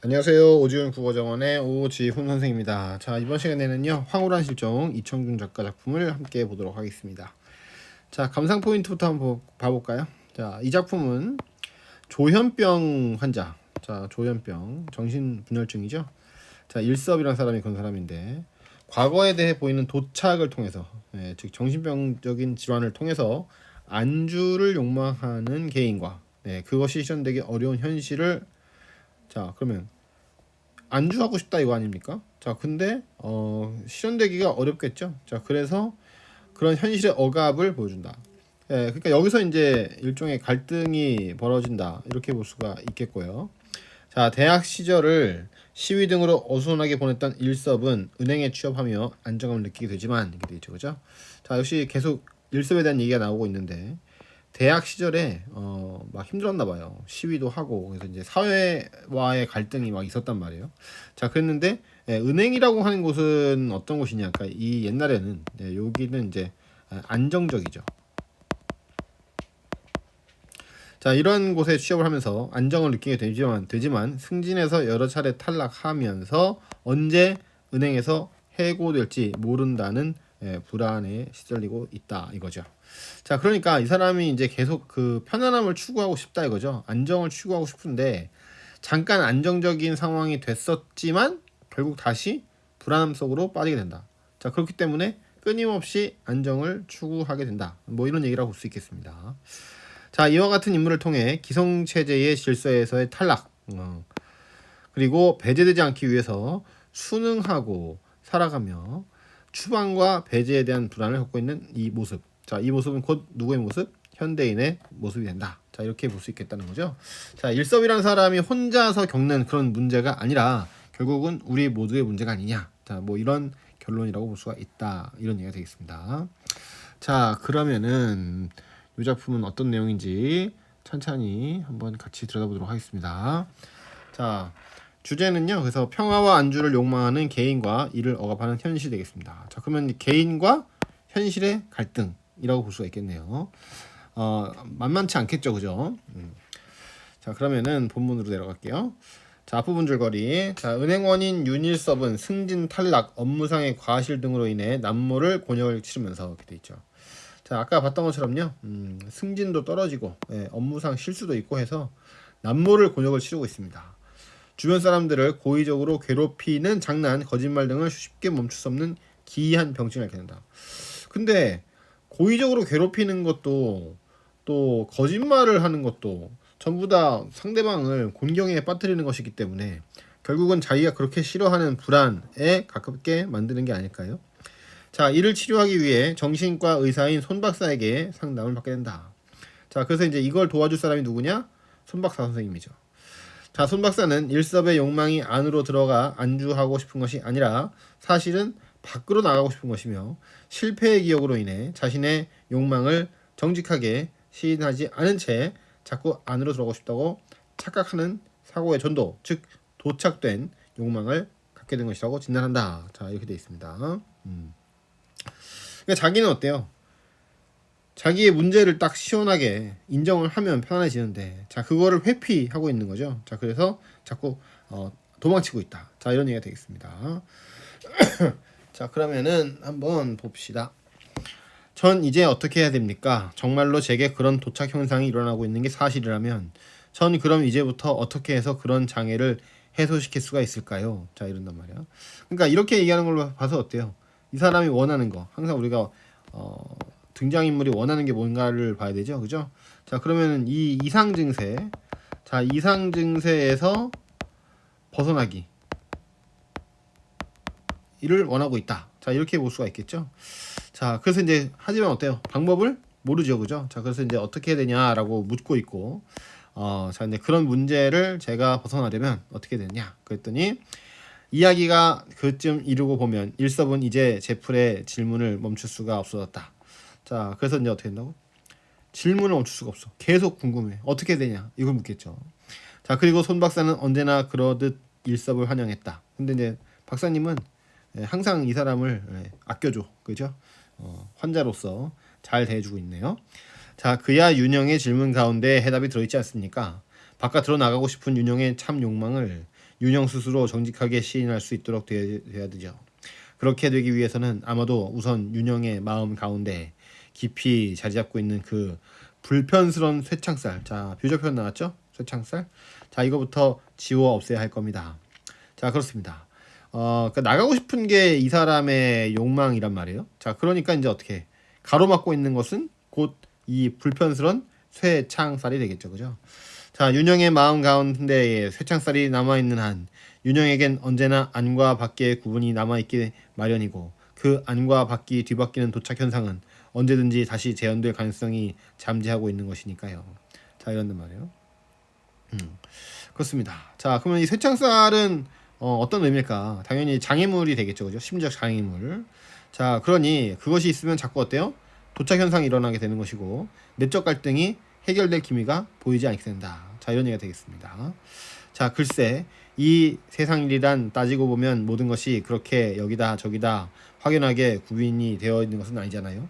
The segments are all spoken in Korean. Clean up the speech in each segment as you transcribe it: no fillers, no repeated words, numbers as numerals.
안녕하세요. 오지훈 국어정원의 오지훈 선생입니다. 자, 이번 시간에는요, 황홀한 실종 이청준 작가 작품을 함께 보도록 하겠습니다. 자, 감상 포인트부터 한번 봐볼까요? 자, 이 작품은 조현병 환자, 자, 조현병 정신분열증이죠. 자, 일섭이라는 사람이 그런 사람인데 과거에 대해 보이는 도착을 통해서, 즉 정신병적인 질환을 통해서 안주를 욕망하는 개인과, 그것이 실현되기 어려운 현실을, 자, 그러면 안주하고 싶다 이거 아닙니까? 자, 근데 실현되기가 어렵겠죠. 자, 그래서 그런 현실의 억압을 보여준다. 그러니까 여기서 이제 일종의 갈등이 벌어진다 이렇게 볼 수가 있겠고요. 자, 대학 시절을 시위 등으로 어수선하게 보냈던 일섭은 은행에 취업하며 안정감을 느끼게 되지만 이렇게 되죠, 그죠? 자, 역시 계속 일섭에 대한 얘기가 나오고 있는데 대학 시절에 막 힘들었나 봐요. 시위도 하고 그래서 이제 사회와의 갈등이 막 있었단 말이에요. 자, 그랬는데 은행이라고 하는 곳은 어떤 곳이냐? 그러니까 이 옛날에는 여기는 이제 안정적이죠. 자, 이런 곳에 취업을 하면서 안정을 느끼게 되지만 승진해서 여러 차례 탈락하면서 언제 은행에서 해고될지 모른다는 불안에 시달리고 있다 이거죠. 자, 그러니까 이 사람이 이제 계속 그 편안함을 추구하고 싶다 이거죠. 안정을 추구하고 싶은데 잠깐 안정적인 상황이 됐었지만 결국 다시 불안함 속으로 빠지게 된다. 자, 그렇기 때문에 끊임없이 안정을 추구하게 된다. 뭐 이런 얘기라고 볼 수 있겠습니다. 자, 이와 같은 인물을 통해 기성체제의 질서에서의 탈락, 그리고 배제되지 않기 위해서 순응하고 살아가며 추방과 배제에 대한 불안을 겪고 있는 이 모습. 자, 이 모습은 곧 누구의 모습? 현대인의 모습이 된다. 자, 이렇게 볼 수 있겠다는 거죠. 자, 일섭이라는 사람이 혼자서 겪는 그런 문제가 아니라 결국은 우리 모두의 문제가 아니냐. 자, 뭐 이런 결론이라고 볼 수가 있다. 이런 얘기가 되겠습니다. 자, 그러면은 이 작품은 어떤 내용인지 천천히 한번 같이 들여다보도록 하겠습니다. 자, 주제는요. 그래서 평화와 안주를 욕망하는 개인과 이를 억압하는 현실이 되겠습니다. 자, 그러면 개인과 현실의 갈등이라고 볼 수가 있겠네요. 만만치 않겠죠, 그죠? 자, 그러면은 본문으로 내려갈게요. 자, 앞부분 줄거리. 자, 은행원인 윤일섭은 승진 탈락, 업무상의 과실 등으로 인해 남모를 곤욕을 치르면서 이렇게 돼 있죠. 자, 아까 봤던 것처럼요. 승진도 떨어지고 업무상 실수도 있고 해서 남모를 곤욕을 치르고 있습니다. 주변 사람들을 고의적으로 괴롭히는 장난, 거짓말 등을 쉽게 멈출 수 없는 기이한 병증을 앓게 된다. 근데 고의적으로 괴롭히는 것도 또 거짓말을 하는 것도 전부 다 상대방을 곤경에 빠뜨리는 것이기 때문에 결국은 자기가 그렇게 싫어하는 불안에 가깝게 만드는 게 아닐까요? 자, 이를 치료하기 위해 정신과 의사인 손 박사에게 상담을 받게 된다. 자, 그래서 이제 이걸 도와줄 사람이 누구냐? 손 박사 선생님이죠. 자, 손 박사는 일섭의 욕망이 안으로 들어가 안주하고 싶은 것이 아니라 사실은 밖으로 나가고 싶은 것이며 실패의 기억으로 인해 자신의 욕망을 정직하게 시인하지 않은 채 자꾸 안으로 들어가고 싶다고 착각하는 사고의 전도, 즉 도착된 욕망을 갖게 된 것이라고 진단한다. 자, 이렇게 되어 있습니다. 그러니까 자기는 어때요? 자기의 문제를 딱 시원하게 인정을 하면 편안해지는데, 자, 그거를 회피하고 있는 거죠. 자, 그래서 자꾸 도망치고 있다. 자, 이런 얘기가 되겠습니다. 자, 그러면은 한번 봅시다. 전 이제 어떻게 해야 됩니까? 정말로 제게 그런 도착 현상이 일어나고 있는 게 사실이라면 전 그럼 이제부터 어떻게 해서 그런 장애를 해소시킬 수가 있을까요? 자, 이런단 말이야. 그러니까 이렇게 얘기하는 걸로 봐서 어때요? 이 사람이 원하는 거, 항상 우리가 등장인물이 원하는 게 뭔가를 봐야 되죠, 그죠? 자, 그러면 이 이상 증세, 자, 이상 증세에서 벗어나기 이를 원하고 있다. 자, 이렇게 볼 수가 있겠죠. 자, 그래서 이제 하지만 어때요? 방법을 모르죠, 그죠? 자, 그래서 이제 어떻게 해야 되냐라고 묻고 있고, 자, 이제 그런 문제를 제가 벗어나려면 어떻게 되냐? 그랬더니 이야기가 그쯤 이르고 보면 일섭은 이제 제풀의 질문을 멈출 수가 없어졌다. 자, 그래서 이제 어떻게 된다고? 질문을 멈출 수가 없어. 계속 궁금해. 어떻게 되냐? 이걸 묻겠죠. 자, 그리고 손 박사는 언제나 그러듯 일섭을 환영했다. 근데 이제 박사님은 항상 이 사람을 아껴줘. 그죠? 환자로서 잘 대해주고 있네요. 자, 그야 윤영의 질문 가운데 해답이 들어있지 않습니까? 바깥으로 나가고 싶은 윤영의 참 욕망을 윤영 스스로 정직하게 시인할 수 있도록 되어야 되죠. 그렇게 되기 위해서는 아마도 우선 윤영의 마음 가운데 깊이 자리 잡고 있는 그 불편스러운 쇠창살, 자 비유적 표현 나왔죠? 쇠창살, 자 이거부터 지워 없애야 할 겁니다. 자 그렇습니다. 그러니까 나가고 싶은 게 이 사람의 욕망이란 말이에요. 자 그러니까 이제 어떻게 가로막고 있는 것은 곧 이 불편스러운 쇠창살이 되겠죠, 그죠? 자 윤영의 마음 가운데 쇠창살이 남아있는 한 윤영에겐 언제나 안과 밖의 구분이 남아있기 마련이고 그 안과 밖이 뒤바뀌는 도착 현상은 언제든지 다시 재현될 가능성이 잠재하고 있는 것이니까요. 자 이런단 말이에요. 그렇습니다. 자 그러면 이 쇠창살은 어떤 의미일까? 당연히 장애물이 되겠죠, 그죠? 심리적 장애물. 자 그러니 그것이 있으면 자꾸 어때요? 도착 현상이 일어나게 되는 것이고 내적 갈등이 해결될 기미가 보이지 않게 된다. 자 이런 얘기가 되겠습니다. 자 글쎄 이 세상 일이란 따지고 보면 모든 것이 그렇게 여기다 저기다 확연하게 구분이 되어 있는 것은 아니잖아요.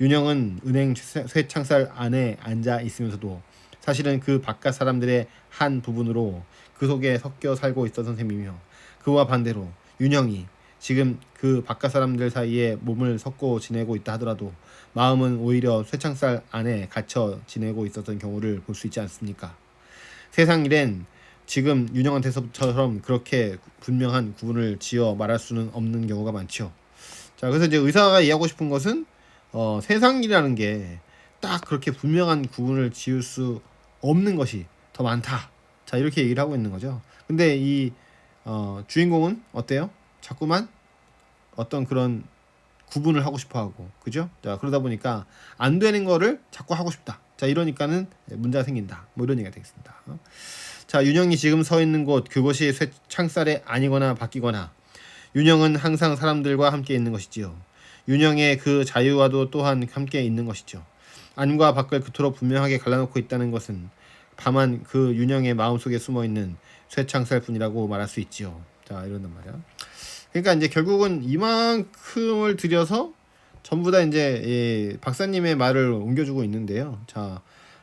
윤영은 은행 쇠창살 안에 앉아 있으면서도 사실은 그 바깥 사람들의 한 부분으로 그 속에 섞여 살고 있었던 셈이며 그와 반대로 윤영이 지금 그 바깥 사람들 사이에 몸을 섞고 지내고 있다 하더라도 마음은 오히려 쇠창살 안에 갇혀 지내고 있었던 경우를 볼 수 있지 않습니까? 세상 일엔 지금 윤영한테서처럼 그렇게 분명한 구분을 지어 말할 수는 없는 경우가 많죠. 자, 그래서 이제 의사가 이해하고 싶은 것은 세상 일이라는 게 딱 그렇게 분명한 구분을 지을 수 없는 것이 더 많다. 자, 이렇게 얘기를 하고 있는 거죠. 근데 이 주인공은 어때요? 자꾸만 어떤 그런 구분을 하고 싶어 하고, 그죠? 자, 그러다 보니까 안 되는 거를 자꾸 하고 싶다. 자, 이러니까는 문제가 생긴다. 뭐 이런 얘기가 되겠습니다. 자, 윤영이 지금 서 있는 곳, 그것이 쇠창살에 아니거나 바뀌거나, 윤영은 항상 사람들과 함께 있는 것이지요. 윤영의 그 자유와도 또한 함께 있는 것이죠. 안과 밖을 그토록 분명하게 갈라놓고 있다는 것은 다만 그 윤영의 마음속에 숨어있는 쇠창살 뿐이라고 말할 수 있지요. 자, 이런단 말이야. 그러니까 이제 결국은 이만큼을 들여서 전부 다 이제 박사님의 말을 옮겨주고 있는데요. 자,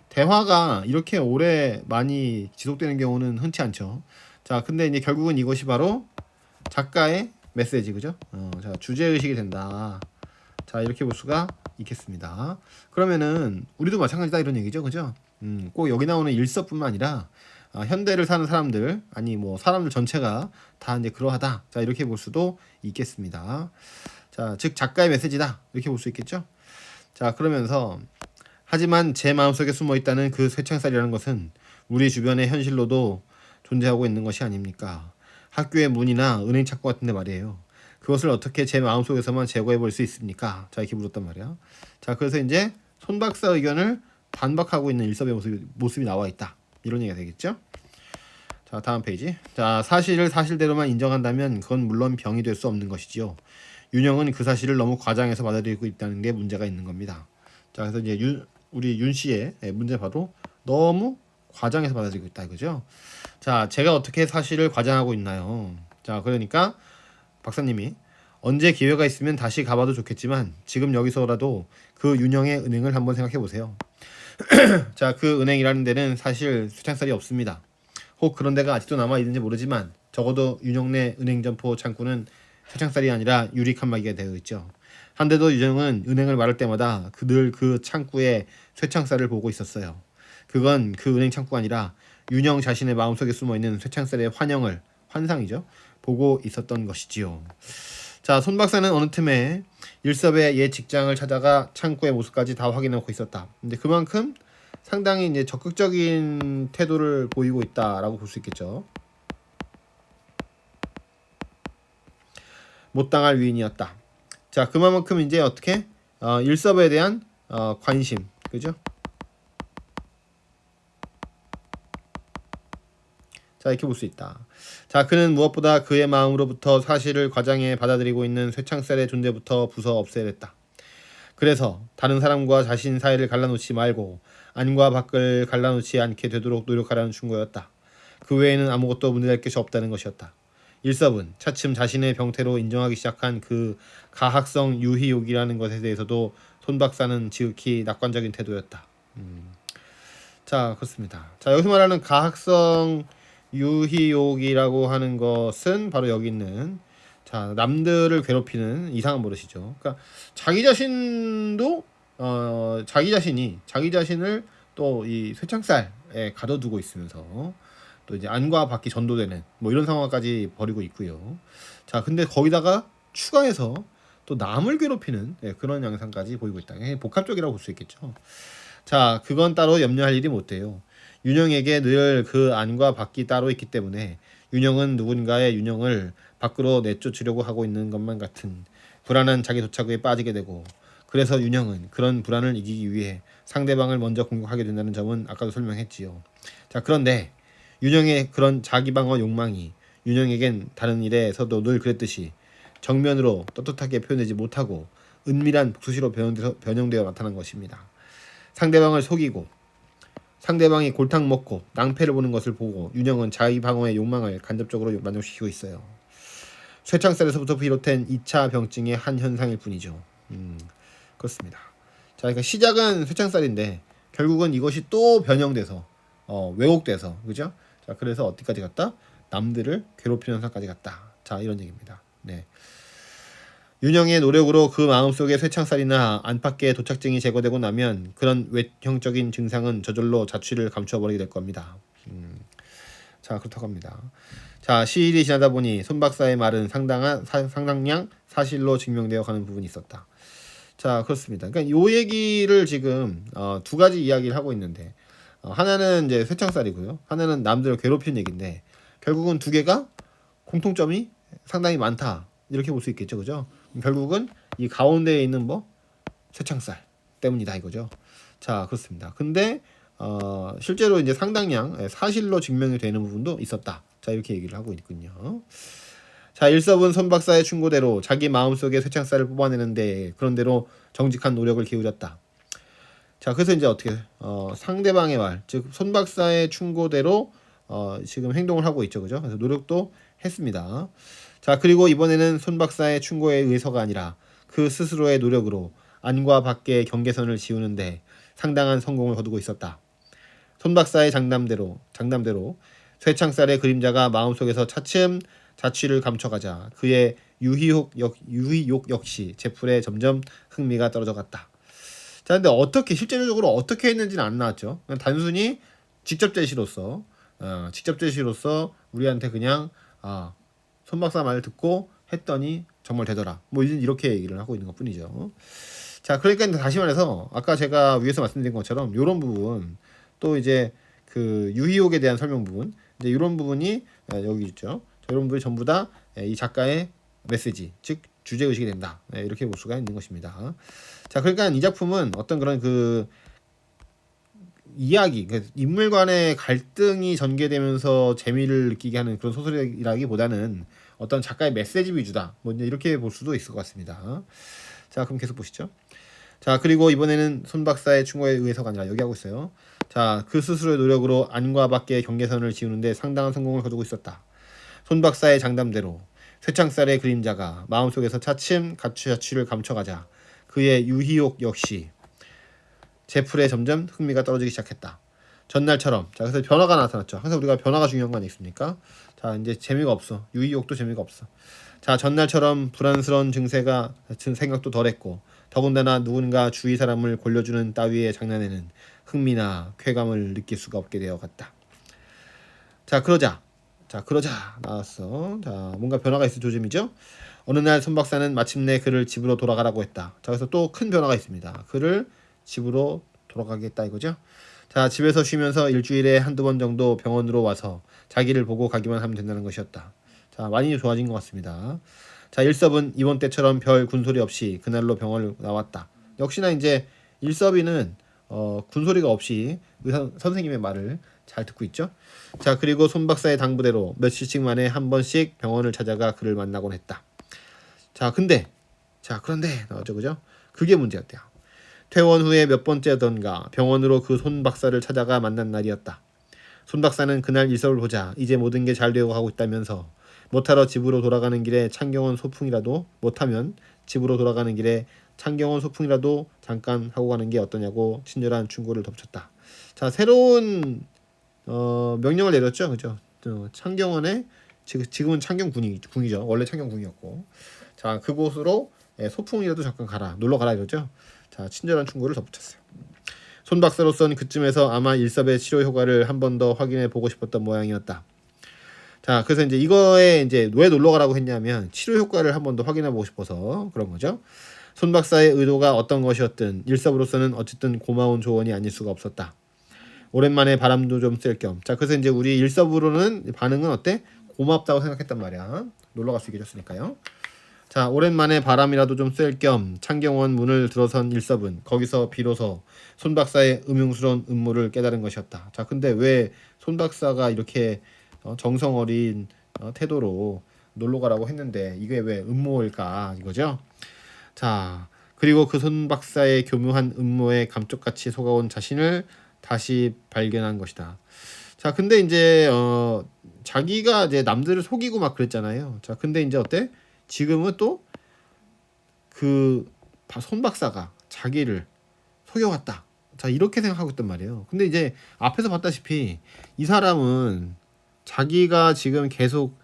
대화가 이렇게 오래 많이 지속되는 경우는 흔치 않죠. 자, 근데 이제 결국은 이것이 바로 작가의 메시지, 그죠? 자, 주제의식이 된다. 자, 이렇게 볼 수가 있겠습니다. 그러면은 우리도 마찬가지다 이런 얘기죠, 그죠? 꼭 여기 나오는 일서뿐만 아니라 현대를 사는 사람들, 아니 뭐 사람들 전체가 다 이제 그러하다. 자, 이렇게 볼 수도 있겠습니다. 자, 즉 작가의 메시지다 이렇게 볼 수 있겠죠. 자, 그러면서 하지만 제 마음속에 숨어 있다는 그 쇠창살이라는 것은 우리 주변의 현실로도 존재하고 있는 것이 아닙니까? 학교의 문이나 은행 창고 같은데 말이에요. 그것을 어떻게 제 마음속에서만 제거해 볼 수 있습니까? 자, 이렇게 물었단 말이야. 자, 그래서 이제 손 박사 의견을 반박하고 있는 일섭의 모습이 나와 있다. 이런 얘기가 되겠죠. 자, 다음 페이지. 자, 사실을 사실대로만 인정한다면 그건 물론 병이 될 수 없는 것이지요. 윤영은 그 사실을 너무 과장해서 받아들이고 있다는 게 문제가 있는 겁니다. 자, 그래서 이제 우리 윤 씨의 문제 바로 너무 과장해서 받아들이고 있다 이거죠. 자, 제가 어떻게 사실을 과장하고 있나요? 자, 그러니까 박사님이 언제 기회가 있으면 다시 가봐도 좋겠지만 지금 여기서라도 그 윤영의 은행을 한번 생각해 보세요. 자, 그 은행이라는 데는 사실 쇠창살이 없습니다. 혹 그런 데가 아직도 남아 있는지 모르지만 적어도 윤영네 은행 점포 창구는 쇠창살이 아니라 유리 칸막이가 되어 있죠. 한데도 윤영은 은행을 말할 때마다 늘 그 창구에 쇠창살을 보고 있었어요. 그건 그 은행 창구가 아니라 윤영 자신의 마음속에 숨어있는 쇠창살의 환상이죠. 보고 있었던 것이지요. 자, 손 박사는 어느 틈에 일섭의 옛 직장을 찾아가 창구의 모습까지 다 확인하고 있었다. 근데 그만큼 상당히 이제 적극적인 태도를 보이고 있다라고 볼 수 있겠죠. 못 당할 위인이었다. 자, 그만큼 이제 어떻게 일섭에 대한 관심, 그죠? 자, 이렇게 볼 수 있다. 자, 그는 무엇보다 그의 마음으로부터 사실을 과장해 받아들이고 있는 쇠창살의 존재부터 부숴 없애야 했다. 그래서 다른 사람과 자신 사이를 갈라놓지 말고 안과 밖을 갈라놓지 않게 되도록 노력하라는 충고였다. 그 외에는 아무것도 문제될 것이 없다는 것이었다. 일섭은 차츰 자신의 병태로 인정하기 시작한 그 가학성 유희욕이라는 것에 대해서도 손 박사는 지극히 낙관적인 태도였다. 자, 그렇습니다. 자, 여기서 말하는 가학성 유희욕이라고 하는 것은 바로 여기 있는 자 남들을 괴롭히는 이상한 버릇이죠. 그러니까 자기 자신도 자기 자신이 자기 자신을 또 이 쇠창살에 가둬두고 있으면서 또 이제 안과 밖이 전도되는 뭐 이런 상황까지 벌이고 있고요. 자 근데 거기다가 추가해서 또 남을 괴롭히는 그런 양상까지 보이고 있다. 복합적이라고 볼 수 있겠죠. 자 그건 따로 염려할 일이 못 돼요. 윤영에게 늘 그 안과 밖이 따로 있기 때문에 윤영은 누군가의 윤영을 밖으로 내쫓으려고 하고 있는 것만 같은 불안한 자기 도착에 빠지게 되고 그래서 윤영은 그런 불안을 이기기 위해 상대방을 먼저 공격하게 된다는 점은 아까도 설명했지요. 자 그런데 윤영의 그런 자기 방어 욕망이 윤영에겐 다른 일에서도 늘 그랬듯이 정면으로 떳떳하게 표현되지 못하고 은밀한 복수시로 변형되어 나타난 것입니다. 상대방을 속이고 상대방이 골탕 먹고 낭패를 보는 것을 보고 윤영은 자기 방어의 욕망을 간접적으로 만족시키고 있어요. 쇠창살에서부터 비롯된 2차 병증의 한 현상일 뿐이죠. 그렇습니다. 자, 그러니까 시작은 쇠창살인데 결국은 이것이 또 변형돼서 왜곡돼서 그죠? 자, 그래서 어디까지 갔다? 남들을 괴롭히는 현상까지 갔다. 자, 이런 얘기입니다. 네. 윤영의 노력으로 그 마음속의 쇠창살이나 안팎의 도착증이 제거되고 나면 그런 외형적인 증상은 저절로 자취를 감춰버리게 될 겁니다. 자 그렇다고 합니다. 자 시일이 지나다 보니 손 박사의 말은 상당량 사실로 증명되어 가는 부분이 있었다. 자 그렇습니다. 그러니까 요 얘기를 지금 두 가지 이야기를 하고 있는데 하나는 이제 쇠창살이고요. 하나는 남들을 괴롭히는 얘기인데 결국은 두 개가 공통점이 상당히 많다. 이렇게 볼 수 있겠죠, 그죠? 결국은 이 가운데에 있는 뭐 쇠창살 때문이다 이거죠. 자 그렇습니다. 근데 실제로 이제 상당량 사실로 증명이 되는 부분도 있었다. 자 이렇게 얘기를 하고 있군요. 자 일섭은 손 박사의 충고대로 자기 마음속의 쇠창살을 뽑아내는데 그런대로 정직한 노력을 기울였다. 자 그래서 이제 어떻게 상대방의 말, 즉 손 박사의 충고대로 지금 행동을 하고 있죠, 그죠? 그래서 노력도 했습니다. 자 그리고 이번에는 손 박사의 충고에 의해서가 아니라 그 스스로의 노력으로 안과 밖의 경계선을 지우는데 상당한 성공을 거두고 있었다. 손 박사의 장담대로 쇠창살의 그림자가 마음속에서 차츰 자취를 감춰가자 그의 유희욕 역시 제풀에 점점 흥미가 떨어져 갔다. 자 근데 어떻게 실제적으로 어떻게 했는지는 안 나왔죠. 그냥 단순히 직접 제시로서 우리한테 그냥 손 박사 말을 듣고 했더니 정말 되더라. 뭐 이렇게 얘기를 하고 있는 것뿐이죠. 자, 그러니까 다시 말해서 아까 제가 위에서 말씀드린 것처럼 이런 부분 또 이제 그 유희옥에 대한 설명 부분 이제 이런 부분이 여기 있죠. 이런 부분이 전부 다 이 작가의 메시지, 즉 주제 의식이 된다. 이렇게 볼 수가 있는 것입니다. 자, 그러니까 이 작품은 어떤 그런 그 이야기, 인물 간의 갈등이 전개되면서 재미를 느끼게 하는 그런 소설이라기보다는 어떤 작가의 메시지 위주다. 뭐 이렇게 볼 수도 있을 것 같습니다. 자, 그럼 계속 보시죠. 자, 그리고 이번에는 손 박사의 충고에 의해서가 아니라 여기 하고 있어요. 자, 그 스스로의 노력으로 안과 밖의 경계선을 지우는데 상당한 성공을 거두고 있었다. 손 박사의 장담대로 쇠창살의 그림자가 마음속에서 차츰 자취를 감춰가자 그의 유희욕 역시 제풀에 점점 흥미가 떨어지기 시작했다. 전날처럼 자 그래서 변화가 나타났죠. 항상 우리가 변화가 중요한 거 아니겠습니까? 자 이제 재미가 없어. 유희욕도 재미가 없어. 자 전날처럼 불안스러운 생각도 덜했고 더군다나 누군가 주위 사람을 골려주는 따위의 장난에는 흥미나 쾌감을 느낄 수가 없게 되어갔다. 자 그러자 나왔어. 자 뭔가 변화가 있을 조짐이죠. 어느 날 손 박사는 마침내 그를 집으로 돌아가라고 했다. 자 그래서 또 큰 변화가 있습니다. 그를 집으로 돌아가겠다 이거죠. 자 집에서 쉬면서 일주일에 한두 번 정도 병원으로 와서 자기를 보고 가기만 하면 된다는 것이었다. 자 많이 좋아진 것 같습니다. 자 일섭은 이번 때처럼 별 군소리 없이 그날로 병원을 나왔다. 역시나 이제 일섭이는 군소리가 없이 의사 선생님의 말을 잘 듣고 있죠. 자 그리고 손 박사의 당부대로 며칠씩 만에 한 번씩 병원을 찾아가 그를 만나곤 했다. 그런데 나왔죠, 그죠? 그게 문제였대요. 퇴원 후에 몇 번째던가 병원으로 그 손 박사를 찾아가 만난 날이었다. 손 박사는 그날 일섭을 보자 이제 모든 게 잘 되어 가고 있다면서 못하면 집으로 돌아가는 길에 창경원 소풍이라도 잠깐 하고 가는 게 어떠냐고 친절한 충고를 덧붙였다. 자 새로운 명령을 내렸죠, 그죠? 창경원에 지금은 창경군이죠. 원래 창경군이었고, 자 그곳으로 소풍이라도 잠깐 가라, 놀러 가라 이러죠. 자 친절한 충고를 덧붙였어요. 손 박사로서는 그쯤에서 아마 일섭의 치료 효과를 한 번 더 확인해 보고 싶었던 모양이었다. 자 그래서 이제 이거에 이제 왜 놀러 가라고 했냐면 치료 효과를 한 번 더 확인해 보고 싶어서 그런 거죠. 손 박사의 의도가 어떤 것이었든 일섭으로서는 어쨌든 고마운 조언이 아닐 수가 없었다. 오랜만에 바람도 좀 쐴 겸. 자 그래서 이제 우리 일섭으로는 반응은 어때? 고맙다고 생각했단 말이야. 놀러 갈 수 있게 해줬으니까요. 자 오랜만에 바람이라도 좀 쐴 겸 창경원 문을 들어선 일섭은 거기서 비로소 손 박사의 음흉스러운 음모를 깨달은 것이었다. 자 근데 왜 손 박사가 이렇게 정성 어린 태도로 놀러 가라고 했는데 이게 왜 음모일까 이거죠. 자 그리고 그 손 박사의 교묘한 음모에 감쪽같이 속아온 자신을 다시 발견한 것이다. 자 근데 이제 자기가 이제 남들을 속이고 막 그랬잖아요. 자 근데 이제 어때? 지금은 또 그 손 박사가 자기를 속여왔다. 자 이렇게 생각하고 있단 말이에요. 근데 이제 앞에서 봤다시피 이 사람은 자기가 지금 계속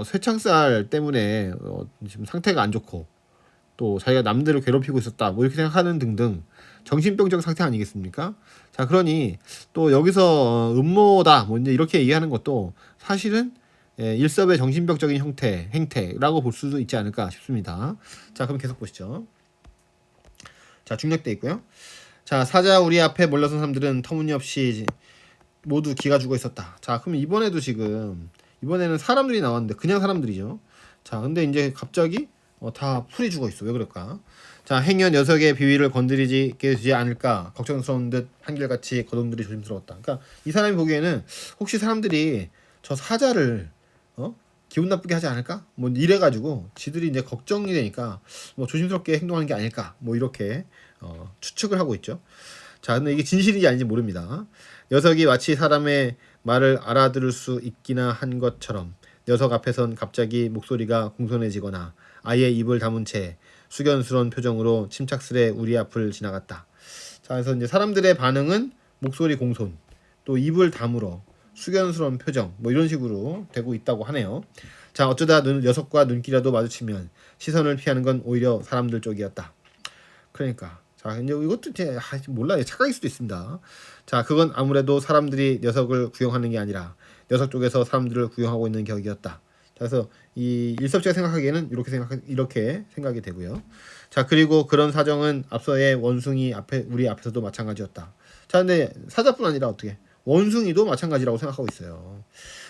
쇠창살 때문에 지금 상태가 안 좋고 또 자기가 남들을 괴롭히고 있었다 뭐 이렇게 생각하는 등등 정신병적 상태 아니겠습니까? 자 그러니 또 여기서 음모다 뭐 이제 이렇게 얘기하는 것도 사실은 일섭의 정신병적인 행태라고 볼 수도 있지 않을까 싶습니다. 자 그럼 계속 보시죠. 자 중력돼 있고요. 자 사자 우리 앞에 몰려선 사람들은 터무니없이 모두 기가 죽어 있었다. 자 그럼 이번에는 사람들이 나왔는데 그냥 사람들이죠. 자 근데 이제 갑자기 다 풀이 죽어 있어. 왜 그럴까? 자 행여 녀석의 비위를 건드리게 되지 않을까 걱정스러운 듯 한결같이 거동들이 조심스러웠다. 그러니까 이 사람이 보기에는 혹시 사람들이 저 사자를 기분 나쁘게 하지 않을까? 뭐 이래가지고 지들이 이제 걱정이 되니까 뭐 조심스럽게 행동하는 게 아닐까? 뭐 이렇게 추측을 하고 있죠. 자 근데 이게 진실인지 아닌지 모릅니다. 녀석이 마치 사람의 말을 알아들을 수 있기나 한 것처럼 녀석 앞에선 갑자기 목소리가 공손해지거나 아예 입을 다문 채 숙연스러운 표정으로 침착스레 우리 앞을 지나갔다. 자 그래서 이제 사람들의 반응은 목소리 공손, 또 입을 다물어 숙연스러운 표정 뭐 이런 식으로 되고 있다고 하네요. 자 어쩌다 녀석과 눈길이라도 마주치면 시선을 피하는 건 오히려 사람들 쪽이었다. 그러니까 자 이제 이것도 이제 몰라 착각일 수도 있습니다. 자 그건 아무래도 사람들이 녀석을 구경하는 게 아니라 녀석 쪽에서 사람들을 구경하고 있는 격이었다. 그래서 이 일섭씨가 생각하기에는 이렇게 생각이 되고요. 자 그리고 그런 사정은 앞서의 원숭이 우리 앞에서도 마찬가지였다. 자 근데 사자뿐 아니라 어떻게 원숭이도 마찬가지라고 생각하고 있어요.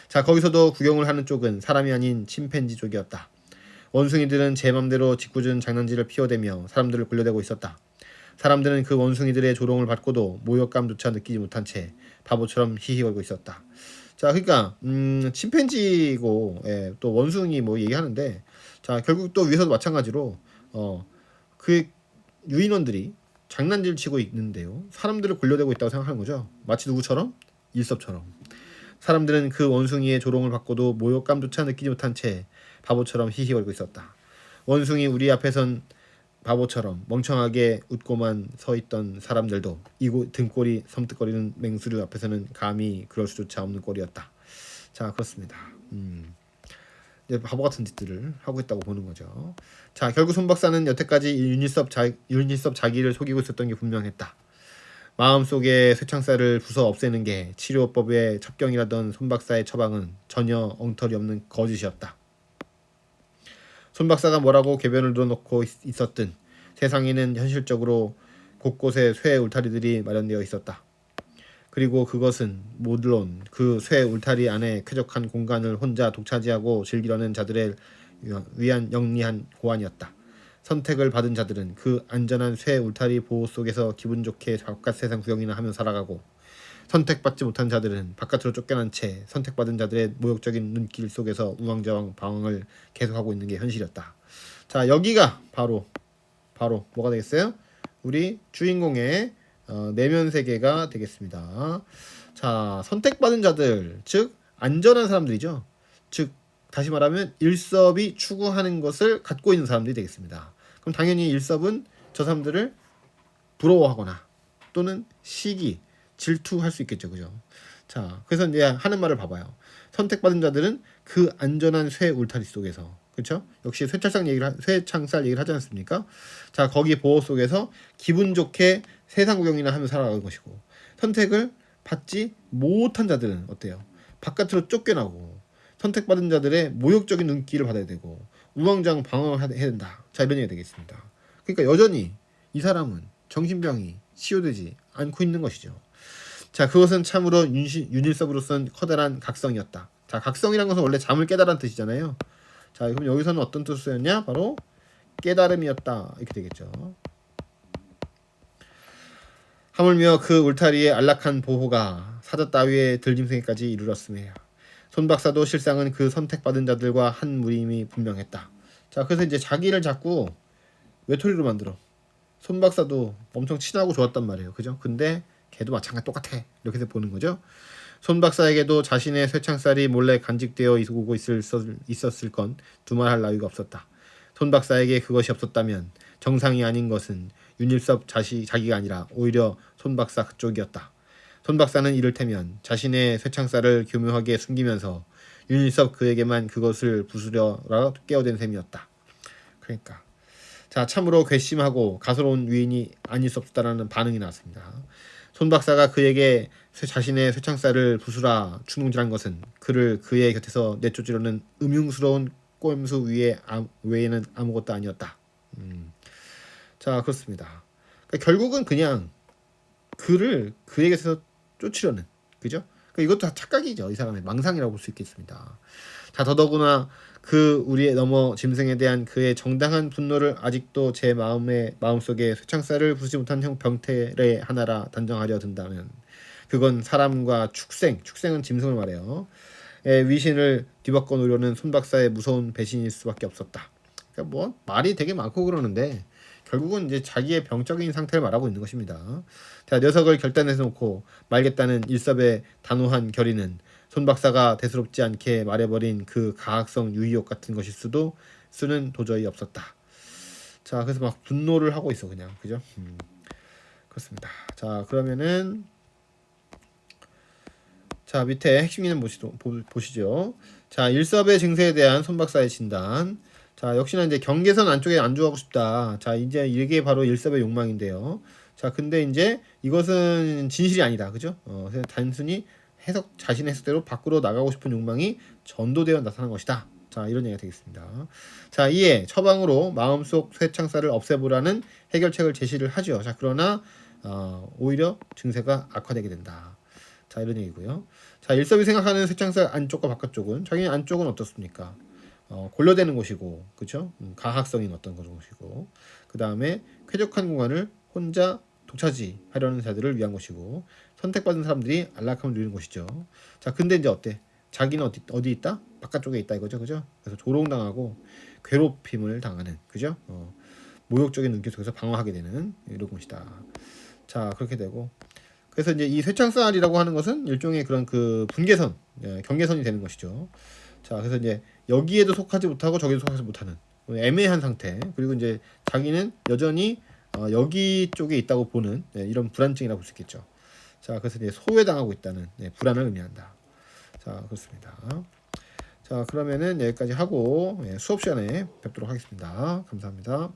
자 거기서도 구경을 하는 쪽은 사람이 아닌 침팬지 쪽이었다. 원숭이들은 제 맘대로 짓궂은 장난질을 피워대며 사람들을 굴려대고 있었다. 사람들은 그 원숭이들의 조롱을 받고도 모욕감조차 느끼지 못한 채 바보처럼 히히거리고 있었다. 자 그러니까 침팬지고 또 원숭이 뭐 얘기하는데 자 결국 또 위에서도 마찬가지로 그 유인원들이 장난질 치고 있는데요. 사람들을 굴려대고 있다고 생각하는 거죠. 마치 누구처럼? 일섭처럼. 사람들은 그 원숭이의 조롱을 받고도 모욕감조차 느끼지 못한 채 바보처럼 히히거리고 있었다. 원숭이 우리 앞에선 바보처럼 멍청하게 웃고만 서 있던 사람들도 이곳 등골이 섬뜩거리는 맹수류 앞에서는 감히 그럴 수조차 없는 꼴이었다. 자 그렇습니다. 이제 바보 같은 짓들을 하고 있다고 보는 거죠. 자 결국 손 박사는 여태까지 윤일섭 자기를 속이고 있었던 게 분명했다. 마음속에 쇠창살을 부숴 없애는 게 치료법의 첩경이라던 손 박사의 처방은 전혀 엉터리 없는 거짓이었다. 손 박사가 뭐라고 궤변을 들어놓고 있었든 세상에는 현실적으로 곳곳에 쇠 울타리들이 마련되어 있었다. 그리고 그것은 물론 그 쇠 울타리 안에 쾌적한 공간을 혼자 독차지하고 즐기려는 자들을 위한 영리한 고안이었다. 선택을 받은 자들은 그 안전한 쇠 울타리 보호 속에서 기분 좋게 바깥 세상 구경이나 하며 살아가고 선택받지 못한 자들은 바깥으로 쫓겨난 채 선택받은 자들의 모욕적인 눈길 속에서 우왕좌왕 방황을 계속하고 있는 게 현실이었다. 자 여기가 바로 뭐가 되겠어요? 우리 주인공의 내면 세계가 되겠습니다. 자 선택받은 자들 즉 안전한 사람들이죠. 즉 다시 말하면 일섭이 추구하는 것을 갖고 있는 사람들이 되겠습니다. 그럼 당연히 일섭은 저 사람들을 부러워하거나 또는 시기 질투할 수 있겠죠. 그죠? 자, 그래서 이제 하는 말을 봐봐요. 선택받은 자들은 그 안전한 쇠 울타리 속에서, 그렇죠? 역시 쇠창살 얘기를 하지 않습니까? 자, 거기 보호 속에서 기분 좋게 세상 구경이나 하며 살아가는 것이고, 선택을 받지 못한 자들은 어때요? 바깥으로 쫓겨나고 선택받은 자들의 모욕적인 눈길을 받아야 되고 우왕좌왕 방황을 해야 된다. 자, 이런 얘기가 되겠습니다. 그러니까 여전히 이 사람은 정신병이 치유되지 않고 있는 것이죠. 자, 그것은 참으로 윤일섭으로서는 커다란 각성이었다. 자, 각성이란 것은 원래 잠을 깨달은 뜻이잖아요. 자, 그럼 여기서는 어떤 뜻을 쓰였냐? 바로 깨달음이었다. 이렇게 되겠죠. 하물며 그 울타리의 안락한 보호가 사자 따위의 들짐승에까지 이르렀음에 손 박사도 실상은 그 선택받은 자들과 한 무림이 분명했다. 자, 그래서 이제 자기를 자꾸 외톨이로 만들어. 손 박사도 엄청 친하고 좋았단 말이에요. 그죠? 근데 걔도 마찬가지 똑같아. 이렇게 해서 보는 거죠. 손 박사에게도 자신의 쇠창살이 몰래 간직되어 오고 있었을 건 두말할 나위가 없었다. 손 박사에게 그것이 없었다면 정상이 아닌 것은 윤일섭 자기가 아니라 오히려 손 박사 그쪽이었다. 손 박사는 이를테면 자신의 쇠창살을 교묘하게 숨기면서 윤일섭 그에게만 그것을 부수려라 깨어댄 셈이었다. 그러니까 자, 참으로 괘씸하고 가소로운 위인이 아닐 수 없다라는 반응이 나왔습니다. 손 박사가 그에게 자신의 쇠창살을 부수라 충동질한 것은 그를 그의 곁에서 내쫓으려는 음흉스러운 꼼수 외에는 아무것도 아니었다. 자, 그렇습니다. 그러니까 결국은 그냥 그를 그에게서 쫓으려는, 그죠? 그러니까 이것도 다 착각이죠. 이 사람의 망상이라고 볼 수 있겠습니다. 자, 더더구나 그 우리의 넘어 짐승에 대한 그의 정당한 분노를 아직도 제 마음속에 쇠창살을 부수지 못한 병태의 하나라 단정하려 든다면 그건 사람과 축생은 짐승을 말해요. 위신을 뒤바꿔 놓으려는 손 박사의 무서운 배신일 수밖에 없었다. 그러니까 뭐 말이 되게 많고 그러는데 결국은 이제 자기의 병적인 상태를 말하고 있는 것입니다. 자, 녀석을 결단해서 놓고 말겠다는 일섭의 단호한 결의는 손 박사가 대수롭지 않게 말해버린 그 가학성 유의욕 같은 것일 수는 도저히 없었다. 자, 그래서 막 분노를 하고 있어 그냥, 그죠? 그렇습니다. 자, 그러면은 자, 밑에 핵심 있는 보시죠. 자, 일섭의 증세에 대한 손 박사의 진단. 자, 역시나 이제 경계선 안쪽에 안주하고 싶다. 자, 이제 이게 바로 일섭의 욕망인데요. 자, 근데 이제 이것은 진실이 아니다. 그죠? 그냥 단순히 자신의 해석대로 밖으로 나가고 싶은 욕망이 전도되어 나타난 것이다. 자, 이런 얘기가 되겠습니다. 자, 이에 처방으로 마음속 쇠창살을 없애보라는 해결책을 제시를 하죠. 자, 그러나 오히려 증세가 악화되게 된다. 자, 이런 얘기고요. 자, 일섭이 생각하는 쇠창살 안쪽과 바깥쪽은 자기 안쪽은 어떻습니까? 골려되는 곳이고, 그렇죠? 가학성인 어떤 곳이고, 그 다음에 쾌적한 공간을 혼자 독차지하려는 자들을 위한 것이고, 선택받은 사람들이 안락함을 누리는 곳이죠. 자, 근데 이제 어때? 자기는 어디 있다? 바깥쪽에 있다 이거죠, 그죠? 그래서 조롱당하고 괴롭힘을 당하는, 그죠? 모욕적인 눈길 속에서 방황하게 되는 이런 곳이다. 자, 그렇게 되고, 그래서 이제 이 쇠창살이라고 하는 것은 일종의 그런 그 분계선, 경계선이 되는 것이죠. 자, 그래서 이제 여기에도 속하지 못하고 저기에도 속하지 못하는 애매한 상태. 그리고 이제 자기는 여전히 여기 쪽에 있다고 보는 이런 불안증이라고 볼 수 있겠죠. 자, 그래서 이제 소외당하고 있다는 불안을 의미한다. 자, 그렇습니다. 자, 그러면은 여기까지 하고 수업 시간에 뵙도록 하겠습니다. 감사합니다.